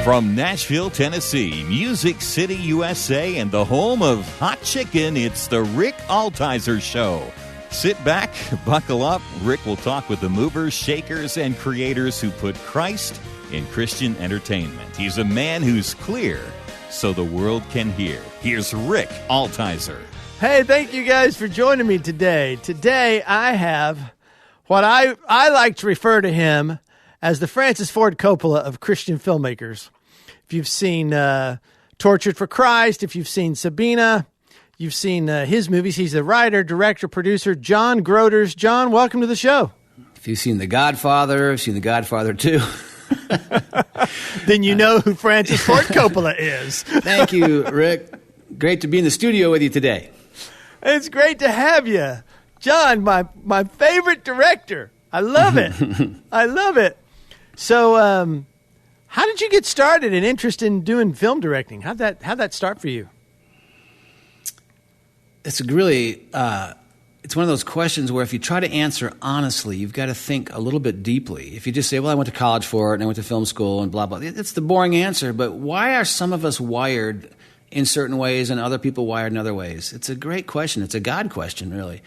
From Nashville, Tennessee, Music City, USA, and the home of hot chicken, it's the Rick Altizer Show. Sit back, buckle up. Rick will talk with the movers, shakers, and creators who put Christ in Christian entertainment. He's a man who's clear so the world can hear. Here's Rick Altizer. Hey, thank you guys for joining me today. Today I have what I like to refer to him as the Francis Ford Coppola of Christian filmmakers. If you've seen Tortured for Christ, if you've seen Sabina, you've seen his movies. He's the writer, director, producer, John Grooters. John, welcome to the show. If you've seen The Godfather, you've seen The Godfather 2. Then you know who Francis Ford Coppola is. Thank you, Rick. Great to be in the studio with you today. It's great to have you. John, my favorite director. I love it. I love it. So, how did you get started and interested in doing film directing? How'd that start for you? It's really, it's one of those questions where if you try to answer honestly, you've got to think a little bit deeply. If you just say, well, I went to college for it and I went to film school and blah, blah, it's the boring answer. But why are some of us wired in certain ways and other people wired in other ways? It's a great question. It's a God question, really.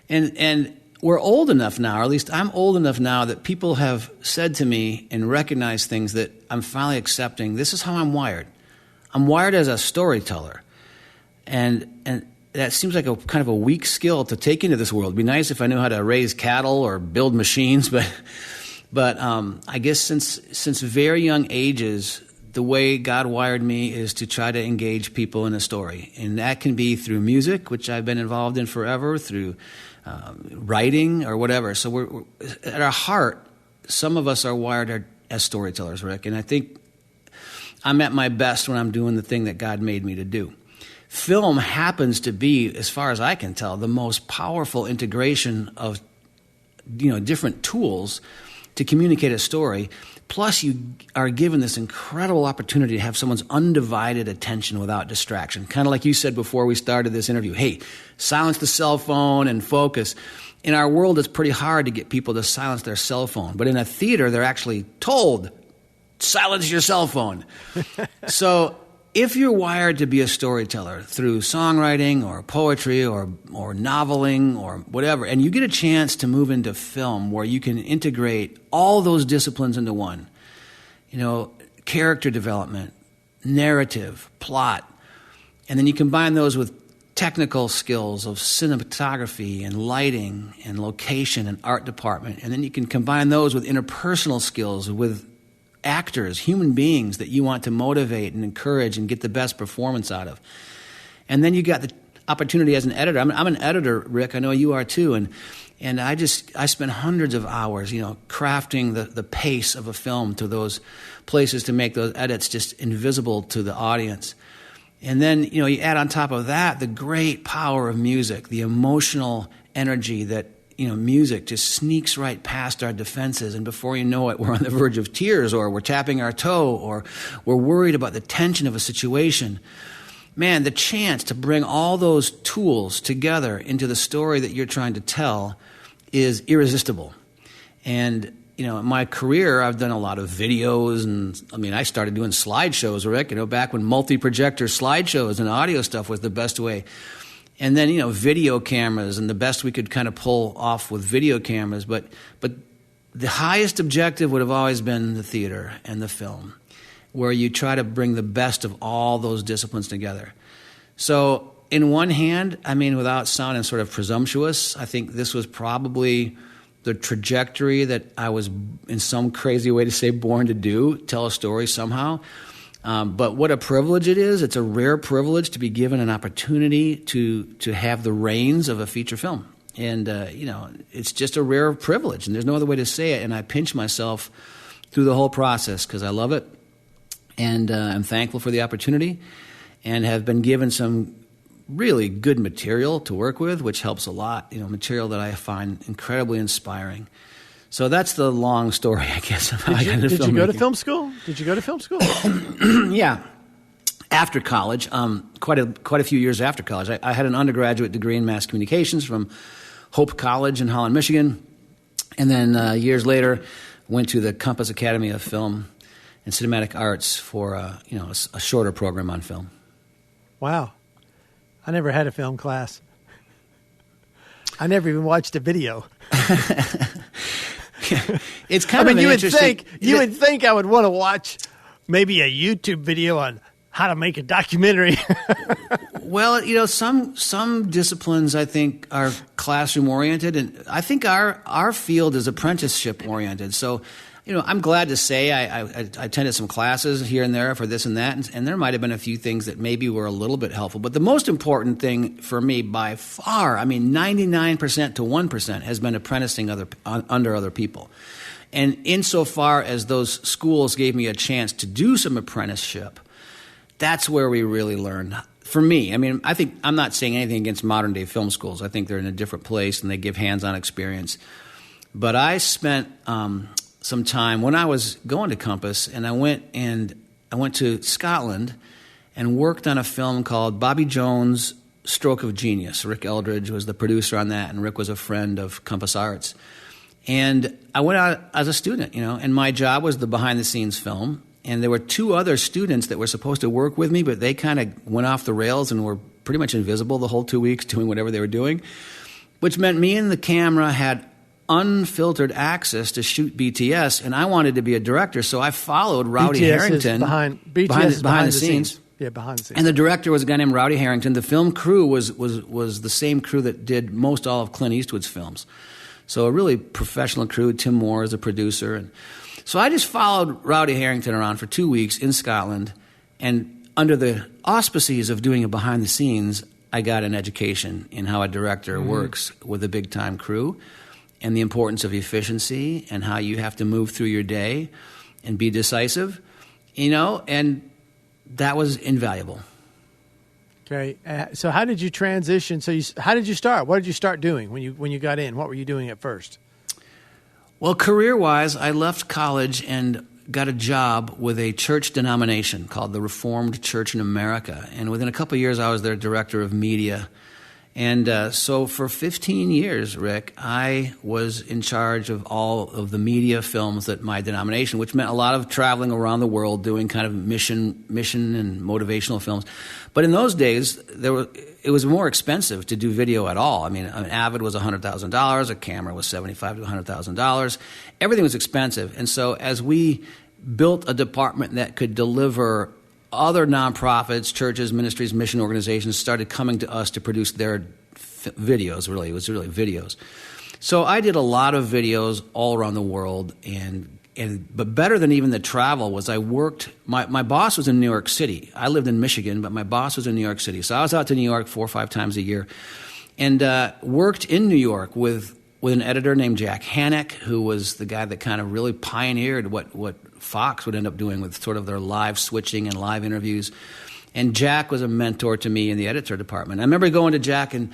And we're old enough now, or at least I'm old enough now, that people have said to me and recognized things that I'm finally accepting. This is how I'm wired. I'm wired as a storyteller. And that seems like a kind of a weak skill to take into this world. It'd be nice if I knew how to raise cattle or build machines, but I guess since very young ages, the way God wired me is to try to engage people in a story. And that can be through music, which I've been involved in forever, through writing or whatever. So we're at our heart, some of us are wired as storytellers, Rick. And I think I'm at my best when I'm doing the thing that God made me to do. Film happens to be, as far as I can tell, the most powerful integration of different tools to communicate a story. Plus, you are given this incredible opportunity to have someone's undivided attention without distraction. Kind of like you said before we started this interview. Hey, silence the cell phone and focus. In our world, it's pretty hard to get people to silence their cell phone. But in a theater, they're actually told, silence your cell phone. So if you're wired to be a storyteller through songwriting or poetry or noveling or whatever, and you get a chance to move into film where you can integrate all those disciplines into one, character development, narrative, plot, and then you combine those with technical skills of cinematography and lighting and location and art department, and then you can combine those with interpersonal skills with actors, human beings that you want to motivate and encourage and get the best performance out of. And then you got the opportunity as an editor. I'm an editor, Rick. I know you are too. And I spend hundreds of hours, crafting the pace of a film to those places to make those edits just invisible to the audience. And then, you add on top of that the great power of music, the emotional energy that music just sneaks right past our defenses, and before you know it, we're on the verge of tears, or we're tapping our toe, or we're worried about the tension of a situation. Man, the chance to bring all those tools together into the story that you're trying to tell is irresistible. And, in my career, I've done a lot of videos, and, I started doing slideshows, Rick, back when multi-projector slideshows and audio stuff was the best way. And then, video cameras, and the best we could kind of pull off with video cameras. But the highest objective would have always been the theater and the film, where you try to bring the best of all those disciplines together. So in one hand, without sounding sort of presumptuous, I think this was probably the trajectory that I was, in some crazy way to say, born to do, tell a story somehow. But what a privilege it is. It's a rare privilege to be given an opportunity to have the reins of a feature film. And, it's just a rare privilege, and there's no other way to say it. And I pinch myself through the whole process because I love it. And I'm thankful for the opportunity and have been given some really good material to work with, which helps a lot, material that I find incredibly inspiring. So that's the long story, I guess. Did you go to film school? Yeah. After college, quite a few years after college, I had an undergraduate degree in mass communications from Hope College in Holland, Michigan. And then years later, went to the Compass Academy of Film and cinematic arts for a shorter program on film. Wow. I never had a film class. I never even watched a video. It's kind of an interesting... You would think I would want to watch maybe a YouTube video on how to make a documentary. Well, some disciplines I think are classroom oriented, and I think our field is apprenticeship oriented. So, I'm glad to say I attended some classes here and there for this and that, and there might have been a few things that maybe were a little bit helpful. But the most important thing for me by far, 99% to 1%, has been apprenticing under other people. And insofar as those schools gave me a chance to do some apprenticeship, that's where we really learned. For me, I think I'm not saying anything against modern day film schools. I think they're in a different place and they give hands-on experience. But I spent some time when I was going to Compass, and I went to Scotland and worked on a film called Bobby Jones' Stroke of Genius. Rick Eldridge was the producer on that, and Rick was a friend of Compass Arts. And I went out as a student, and my job was the behind-the-scenes film. And there were two other students that were supposed to work with me, but they kind of went off the rails and were pretty much invisible the whole 2 weeks doing whatever they were doing, which meant me and the camera had unfiltered access to shoot BTS, and I wanted to be a director, so I followed Rowdy Harrington behind the scenes. Yeah, behind the scenes. And the director was a guy named Rowdy Harrington. The film crew was the same crew that did most all of Clint Eastwood's films. So a really professional crew. Tim Moore is a producer. And so I just followed Rowdy Harrington around for 2 weeks in Scotland, and under the auspices of doing a behind the scenes, I got an education in how a director works with a big-time crew, and the importance of efficiency and how you have to move through your day and be decisive, and that was invaluable. Okay. So how did you transition? How did you start? What did you start doing when you got in? What were you doing at first? Well, career-wise, I left college and got a job with a church denomination called the Reformed Church in America. And within a couple of years, I was their director of media. And so for 15 years, Rick, I was in charge of all of the media films at my denomination, which meant a lot of traveling around the world doing kind of mission and motivational films. But in those days, it was more expensive to do video at all. An Avid was $100,000, a camera was $75,000 to $100,000. Everything was expensive. And so as we built a department that could deliver, other nonprofits, churches, ministries, mission organizations started coming to us to produce their videos, really. It was really videos. So I did a lot of videos all around the world, but better than even the travel was I worked, my boss was in New York City. I lived in Michigan, but my boss was in New York City. So I was out to New York 4 or 5 times a year and worked in New York with an editor named Jack Hannock, who was the guy that kind of really pioneered what Fox would end up doing with sort of their live switching and live interviews. And Jack was a mentor to me in the editor department. I remember going to Jack, and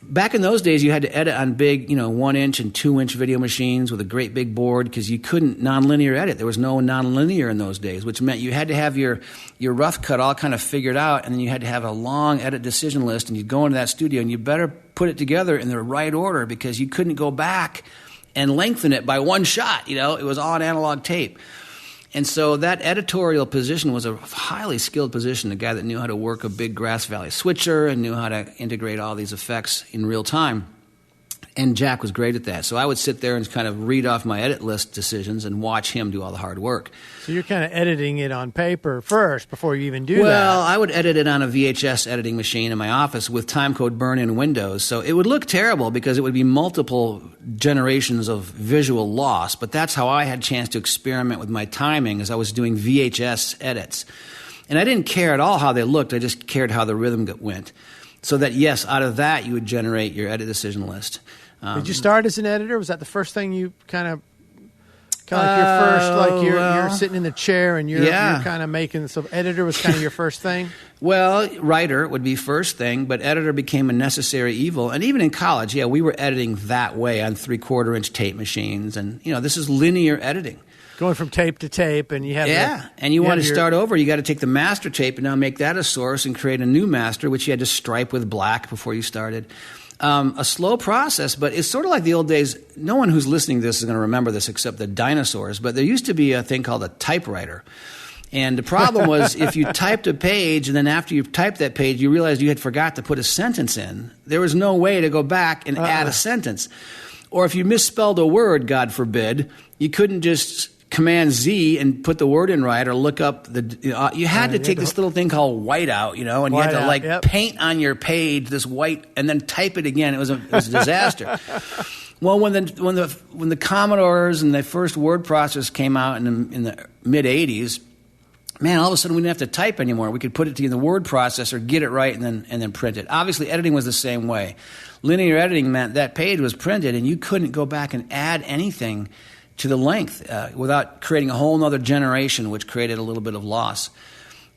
back in those days you had to edit on big, 1-inch and 2-inch video machines with a great big board because you couldn't nonlinear edit. There was no nonlinear in those days, which meant you had to have your rough cut all kind of figured out, and then you had to have a long edit decision list, and you'd go into that studio and you better put it together in the right order because you couldn't go back and lengthen it by one shot. It was all on analog tape. And so that editorial position was a highly skilled position, a guy that knew how to work a big Grass Valley switcher and knew how to integrate all these effects in real time. And Jack was great at that. So I would sit there and kind of read off my edit list decisions and watch him do all the hard work. So you're kind of editing it on paper first before you even do that. Well, I would edit it on a VHS editing machine in my office with timecode burn-in windows. So it would look terrible because it would be multiple generations of visual loss. But that's how I had a chance to experiment with my timing as I was doing VHS edits. And I didn't care at all how they looked. I just cared how the rhythm went. So that, yes, out of that, you would generate your edit decision list. Did you start as an editor? Was that the first thing you kind of like your first, like you're sitting in the chair and you're kind of making, so editor was kind of your first thing? Well, writer would be first thing, but editor became a necessary evil. And even in college, we were editing that way on 3/4-inch tape machines. And, this is linear editing. Going from tape to tape, and you have and you want to start over. You got to take the master tape and now make that a source and create a new master, which you had to stripe with black before you started. a slow process, but it's sort of like the old days. No one who's listening to this is going to remember this except the dinosaurs, but there used to be a thing called a typewriter. And the problem was if you typed a page and then after you typed that page, you realized you had forgot to put a sentence in, there was no way to go back and add a sentence. Or if you misspelled a word, God forbid, you couldn't just Command Z and put the word in right or look up the you had to take this little thing called whiteout, and you had to paint on your page this white and then type it again. It was a disaster. Well, when the Commodores and the first word processor came out in the mid 80s, man, all of a sudden we didn't have to type anymore. We could put it in the word processor, get it right, and then print it. Obviously, editing was the same way. Linear editing meant that page was printed, and you couldn't go back and add anything to the length without creating a whole other generation, which created a little bit of loss.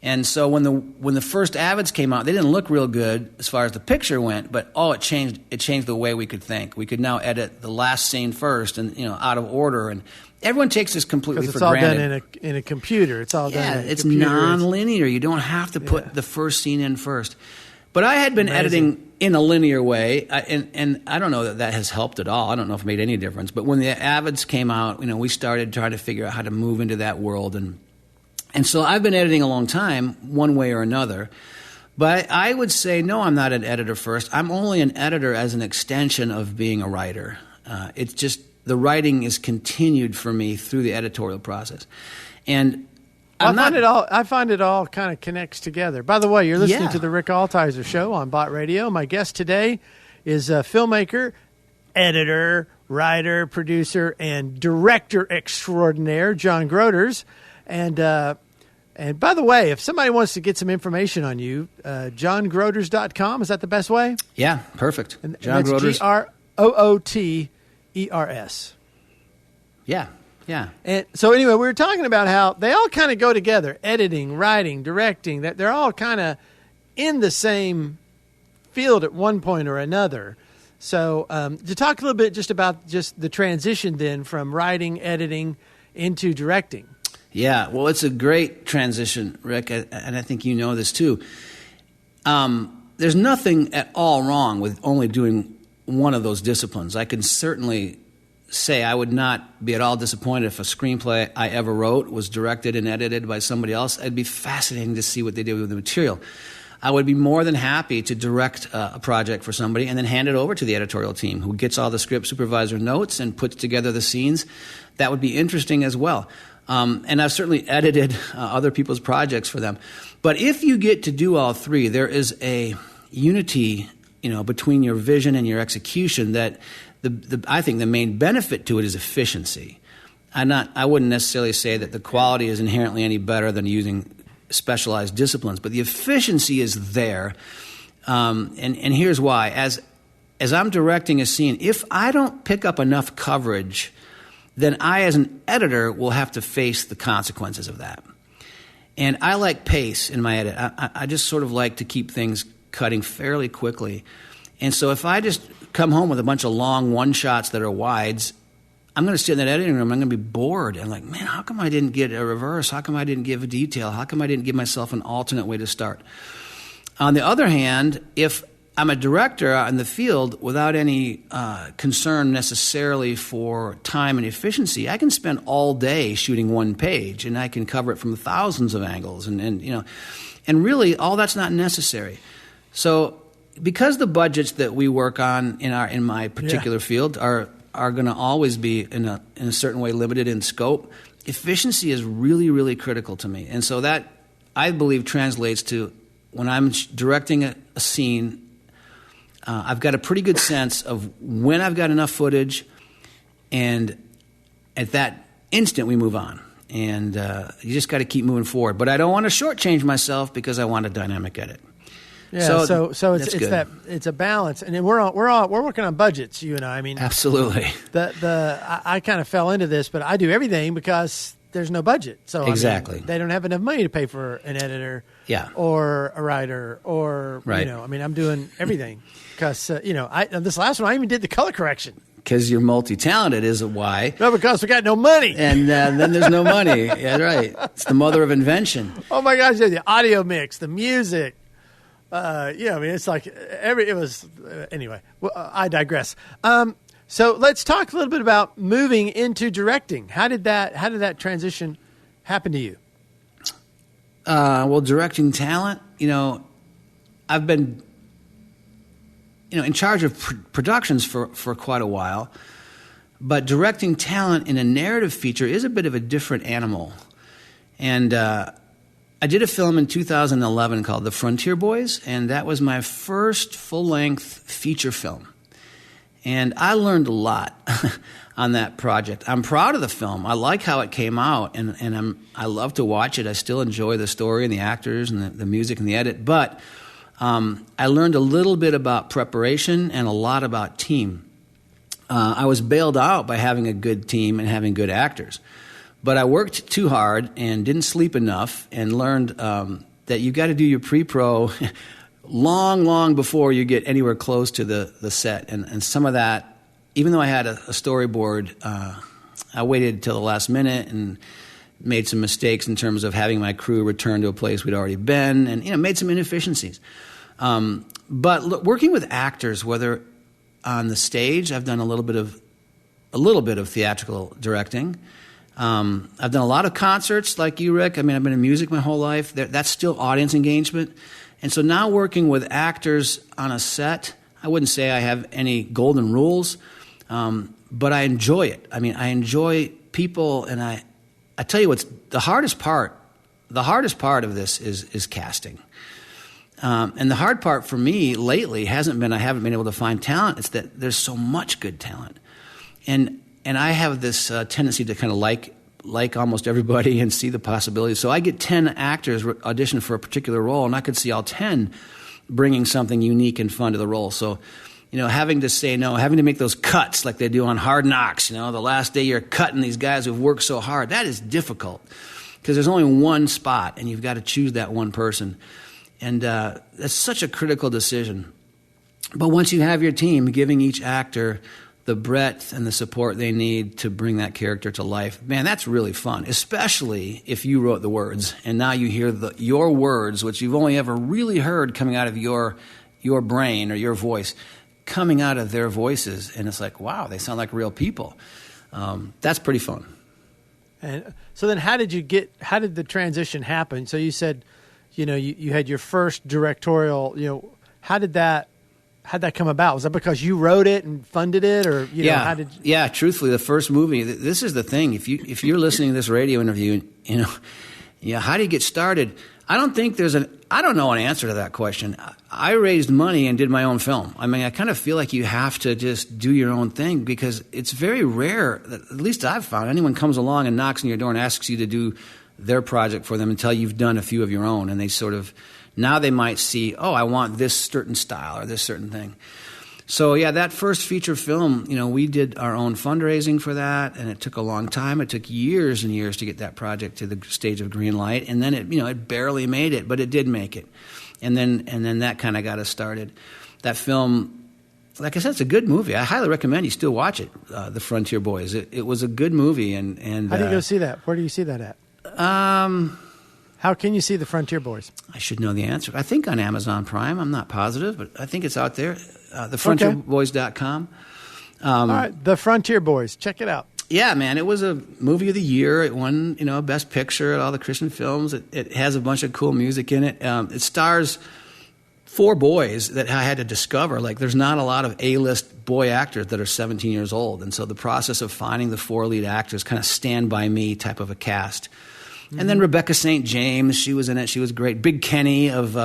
And so when the first Avids came out, they didn't look real good as far as the picture went, but it changed the way we could think. We could now edit the last scene first and out of order, and everyone takes this completely for granted. It's all done in a computer. It's all done in a it's computer. non-linear. You don't have to put the first scene in first. But I had been editing in a linear way, and I don't know that has helped at all. I don't know if it made any difference. But when the Avids came out, we started trying to figure out how to move into that world. And so I've been editing a long time, one way or another. But I would say, no, I'm not an editor first. I'm only an editor as an extension of being a writer. It's just the writing is continued for me through the editorial process. And I find it all kind of connects together. By the way, you're listening to the Rick Altizer Show on Bot Radio. My guest today is a filmmaker, editor, writer, producer, and director extraordinaire, John Grooters. And by the way, if somebody wants to get some information on you, johngrooters.com, is that the best way? Yeah, perfect. John Grooters. Grooters. Yeah. Yeah. And so anyway, we were talking about how they all kind of go together, editing, writing, directing, that they're all kind of in the same field at one point or another. So to talk a little bit just about just the transition then from writing, editing into directing. Yeah, well, it's a great transition, Rick, and I think you know this too. There's nothing at all wrong with only doing one of those disciplines. I can certainly say I would not be at all disappointed if a screenplay I ever wrote was directed and edited by somebody else. It'd be fascinating to see what they did with the material. I would be more than happy to direct a project for somebody and then hand it over to the editorial team who gets all the script supervisor notes and puts together the scenes. That would be interesting as well. And I've certainly edited other people's projects for them. But if you get to do all three, there is a unity, between your vision and your execution that I think the main benefit to it is efficiency. I wouldn't necessarily say that the quality is inherently any better than using specialized disciplines, but the efficiency is there. And here's why. As I'm directing a scene, if I don't pick up enough coverage, then I, as an editor, will have to face the consequences of that. And I like pace in my edit. I just sort of like to keep things cutting fairly quickly. And so if I just come home with a bunch of long one-shots that are wides, I'm going to sit in that editing room, I'm going to be bored. And like, man, how come I didn't get a reverse? How come I didn't give a detail? How come I didn't give myself an alternate way to start? On the other hand, if I'm a director out in the field without any concern necessarily for time and efficiency, I can spend all day shooting one page, and I can cover it from thousands of angles, and really all that's not necessary. So because the budgets that we work on in my particular field are going to always be in a certain way limited in scope, efficiency is really, really critical to me, and so that I believe translates to when I'm directing a scene. I've got a pretty good sense of when I've got enough footage, and at that instant we move on. And you just got to keep moving forward. But I don't want to shortchange myself because I want a dynamic edit. Yeah, so it's a balance, and then we're working on budgets. You and I mean, absolutely. I kind of fell into this, but I do everything because there's no budget. So exactly, they don't have enough money to pay for an editor, or a writer, or I'm doing everything. Because, this last one, I even did the color correction. Because you're multi-talented is why. No, because we got no money. And then there's no money. Yeah, right. It's the mother of invention. Oh, my gosh. The audio mix, the music, Yeah, I mean, it's like anyway, I digress. So let's talk a little bit about moving into directing. How did that transition happen to you? Well, directing talent, I've been, in charge of productions for quite a while, but directing talent in a narrative feature is a bit of a different animal. And I did a film in 2011 called The Frontier Boys, and that was my first full-length feature film. And I learned a lot on that project. I'm proud of the film. I like how it came out, and I love to watch it. I still enjoy the story and the actors and the music and the edit. But I learned a little bit about preparation and a lot about team. I was bailed out by having a good team and having good actors. But I worked too hard and didn't sleep enough and learned that you've got to do your pre-pro long before you get anywhere close to the set. And some of that, even though I had a storyboard, I waited till the last minute and made some mistakes in terms of having my crew return to a place we'd already been and made some inefficiencies. But working with actors, whether on the stage, I've done a little bit of theatrical directing. I've done a lot of concerts like you, Rick. I mean, I've been in music my whole life. That's still audience engagement. And so now working with actors on a set, I wouldn't say I have any golden rules, but I enjoy it. I mean, I enjoy people, and I tell you what's the hardest part. The hardest part of this is casting. And the hard part for me lately I haven't been able to find talent. It's that there's so much good talent. And I have this tendency to kind of like almost everybody and see the possibilities. So I get 10 actors audition for a particular role, and I could see all 10 bringing something unique and fun to the role. So, having to say no, having to make those cuts like they do on Hard Knocks, the last day you're cutting these guys who've worked so hard, that is difficult because there's only one spot, and you've got to choose that one person. And that's such a critical decision. But once you have your team, giving each actor the breadth and the support they need to bring that character to life, man, that's really fun, especially if you wrote the words and now you hear your words, which you've only ever really heard coming out of your brain or your voice, coming out of their voices, and it's like, wow, they sound like real people. That's pretty fun. And so then how did the transition happen? So you said, you had your first directorial, how did that come about? Was that because you wrote it and funded it, or how did? Yeah, truthfully, the first movie. This is the thing. If you're listening to this radio interview, how do you get started? I don't know an answer to that question. I raised money and did my own film. I mean, I kind of feel like you have to just do your own thing because it's very rare that, at least I've found, anyone comes along and knocks on your door and asks you to do their project for them until you've done a few of your own, and they sort of. Now they might see, oh, I want this certain style or this certain thing. So, yeah, that first feature film, we did our own fundraising for that, and it took a long time. It took years and years to get that project to the stage of green light, and then it barely made it, but it did make it. And then that kind of got us started. That film, like I said, it's a good movie. I highly recommend you still watch it, The Frontier Boys. It was a good movie. And how do you go see that? Where do you see that at? How can you see The Frontier Boys? I should know the answer. I think on Amazon Prime. I'm not positive, but I think it's out there. TheFrontierBoys.com. All right, The Frontier Boys. Check it out. Yeah, man. It was a movie of the year. It won, Best Picture at all the Christian films. It has a bunch of cool music in it. It stars 4 boys that I had to discover. Like, there's not a lot of A-list boy actors that are 17 years old. And so the process of finding the 4 lead actors, kind of stand by me type of a cast. And then Rebecca St. James, she was in it. She was great. Big Kenny of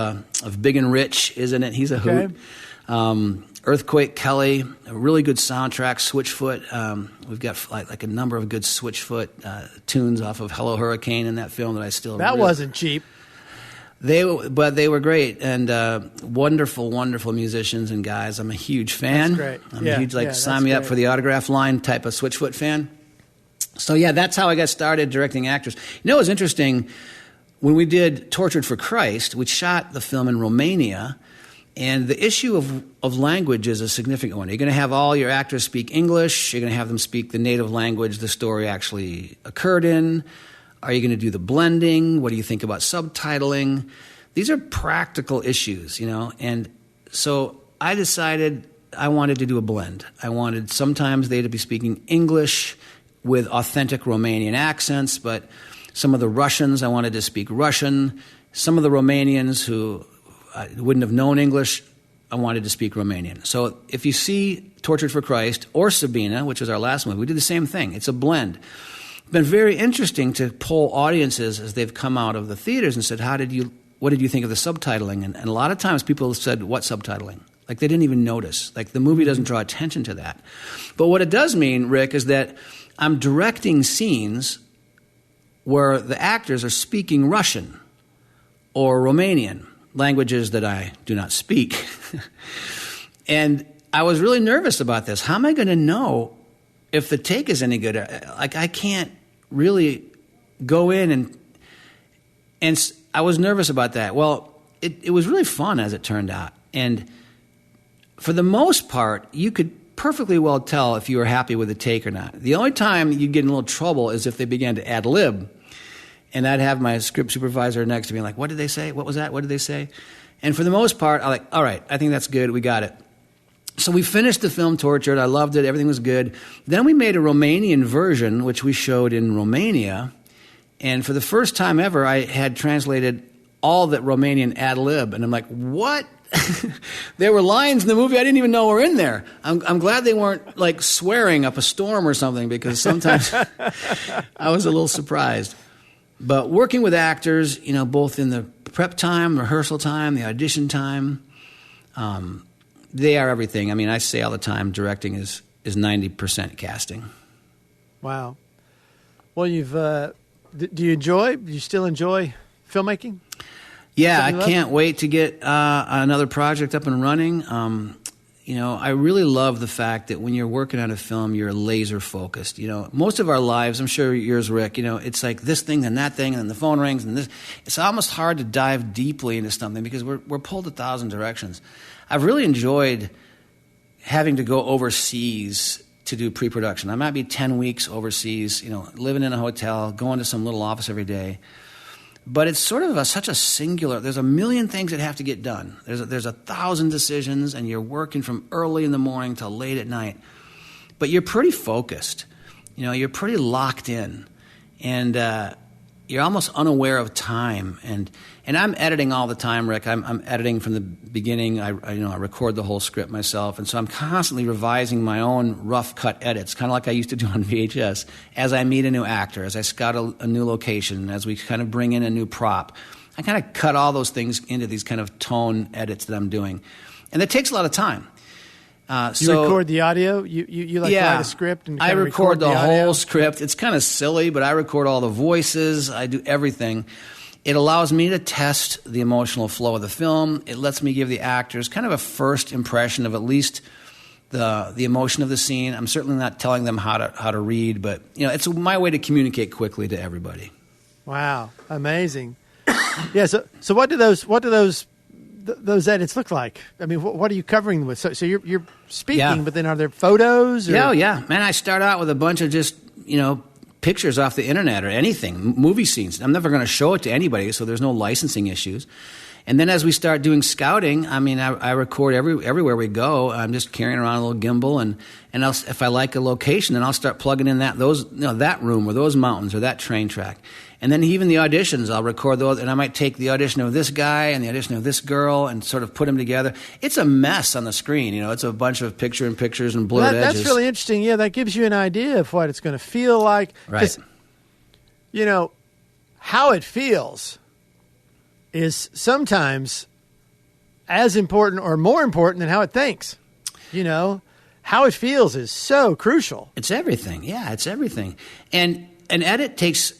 Big and Rich is in it. He's a hoot. Earthquake Kelly, a really good soundtrack. Switchfoot. We've got like a number of good Switchfoot tunes off of Hello Hurricane in that film that I still. That wasn't cheap. But they were great and wonderful, wonderful musicians and guys. I'm a huge fan. That's great. I'm a huge sign me up for the autograph line type of Switchfoot fan. So, yeah, that's how I got started directing actors. It was interesting. When we did Tortured for Christ, we shot the film in Romania, and the issue of language is a significant one. You're going to have all your actors speak English. You're going to have them speak the native language the story actually occurred in. Are you going to do the blending? What do you think about subtitling? these are practical issues, and so I decided I wanted to do a blend. I wanted sometimes they to be speaking English with authentic Romanian accents, but some of the Russians I wanted to speak Russian. Some of the Romanians who wouldn't have known English, I wanted to speak Romanian. So if you see Tortured for Christ or Sabina, which was our last movie, we did the same thing. It's a blend. It's been very interesting to poll audiences as they've come out of the theaters and said, what did you think of the subtitling? And a lot of times people said, what subtitling? Like they didn't even notice. Like the movie doesn't draw attention to that. But what it does mean, Rick, is that I'm directing scenes where the actors are speaking Russian or Romanian, languages that I do not speak. And I was really nervous about this. How am I going to know if the take is any good? Like I can't really go in and I was nervous about that. Well, it was really fun as it turned out. And for the most part, you could perfectly well tell if you were happy with the take or not. The only time you get in a little trouble is if they began to ad lib. And I'd have my script supervisor next to me like, what did they say? What was that? What did they say? And for the most part, I'm like, all right, I think that's good. We got it. So we finished the film Tortured. I loved it. Everything was good. Then we made a Romanian version, which we showed in Romania. And for the first time ever, I had translated all that Romanian ad lib. And I'm like, what? There were lines in the movie I didn't even know were in there. I'm glad they weren't like swearing up a storm or something, because sometimes I was a little surprised. But working with actors, both in the prep time, rehearsal time, the audition time, they are everything. I mean, I say all the time, directing is 90% casting. Wow. Well, do you still enjoy filmmaking? Yeah, I can't wait to get another project up and running. I really love the fact that when you're working on a film, you're laser focused. Most of our lives, I'm sure yours, Rick, it's like this thing and that thing, and then the phone rings and this. It's almost hard to dive deeply into something because we're pulled 1,000 directions. I've really enjoyed having to go overseas to do pre-production. I might be 10 weeks overseas, living in a hotel, going to some little office every day. But it's sort of such a singular. There's a million things that have to get done. There's 1,000 decisions, and you're working from early in the morning till late at night. But you're pretty focused. You're pretty locked in, and you're almost unaware of time. And I'm editing all the time, Rick. I'm editing from the beginning. I record the whole script myself, and so I'm constantly revising my own rough cut edits, kind of like I used to do on VHS, as I meet a new actor, as I scout a new location, as we kind of bring in a new prop. I kind of cut all those things into these kind of tone edits that I'm doing, and that takes a lot of time. You record the audio? You write a script? And I record the whole script. It's kind of silly, but I record all the voices. I do everything. It allows me to test the emotional flow of the film. It lets me give the actors kind of a first impression of at least the emotion of the scene. I'm certainly not telling them how to read, but it's my way to communicate quickly to everybody. Wow, amazing! Yeah. So what do those edits look like? I mean, what are you covering with? So you're speaking, but then are there photos? Or? Yeah. Man, I start out with a bunch of just pictures off the internet or anything, movie scenes. I'm never going to show it to anybody, so there's no licensing issues. And then as we start doing scouting, I mean, I record everywhere we go. I'm just carrying around a little gimbal, and if I like a location, then I'll start plugging in that room or those mountains or that train track. And then even the auditions, I'll record those, and I might take the audition of this guy and the audition of this girl and sort of put them together. It's a mess on the screen. It's a bunch of pictures and blurred edges. That's really interesting. Yeah, that gives you an idea of what it's going to feel like. Right. How it feels is sometimes as important or more important than how it thinks. How it feels is so crucial. It's everything. Yeah, it's everything. And an edit takes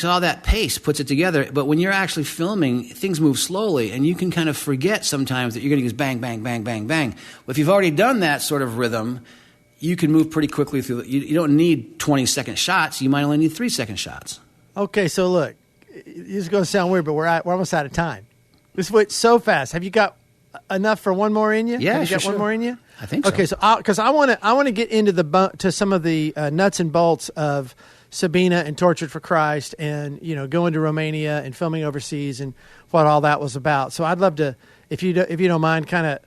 all that pace, puts it together. But when you're actually filming, things move slowly, and you can kind of forget sometimes that you're going to use bang, bang, bang, bang, bang. Well, if you've already done that sort of rhythm, you can move pretty quickly through. You don't need 20-second shots. You might only need 3-second shots. Okay, so look, this is going to sound weird, but we're almost out of time. This went so fast. Have you got enough for one more in you? Yeah, Have you got one more in you? I think so. Okay, so because I want to get into to some of the nuts and bolts of Sabina and Tortured for Christ, and going to Romania and filming overseas and what all that was about. So I'd love to, if you don't mind, kind of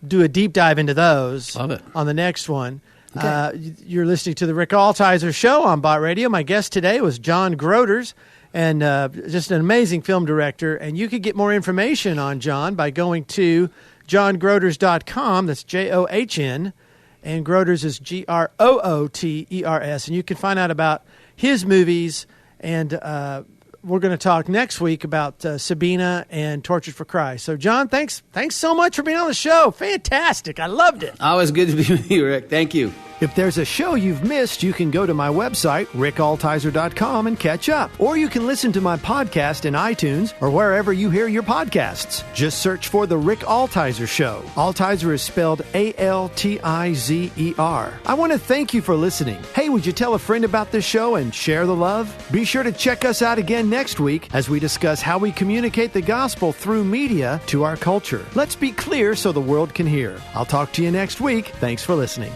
do a deep dive into those. Love it. On the next one. Okay. You're listening to the Rick Altizer Show on Bot Radio. My guest today was John Grooters, and just an amazing film director. And you could get more information on John by going to johngrooters.com. That's JOHN, and Grooters is GROOTERS. And you can find out about his movies. And we're going to talk next week about Sabina and Tortured for Christ. So, John, thanks so much for being on the show. Fantastic. I loved it. Always good to be with you, Rick. Thank you. If there's a show you've missed, you can go to my website, rickaltizer.com, and catch up. Or you can listen to my podcast in iTunes or wherever you hear your podcasts. Just search for The Rick Altizer Show. Altizer is spelled Altizer. I want to thank you for listening. Hey, would you tell a friend about this show and share the love? Be sure to check us out again next week as we discuss how we communicate the gospel through media to our culture. Let's be clear so the world can hear. I'll talk to you next week. Thanks for listening.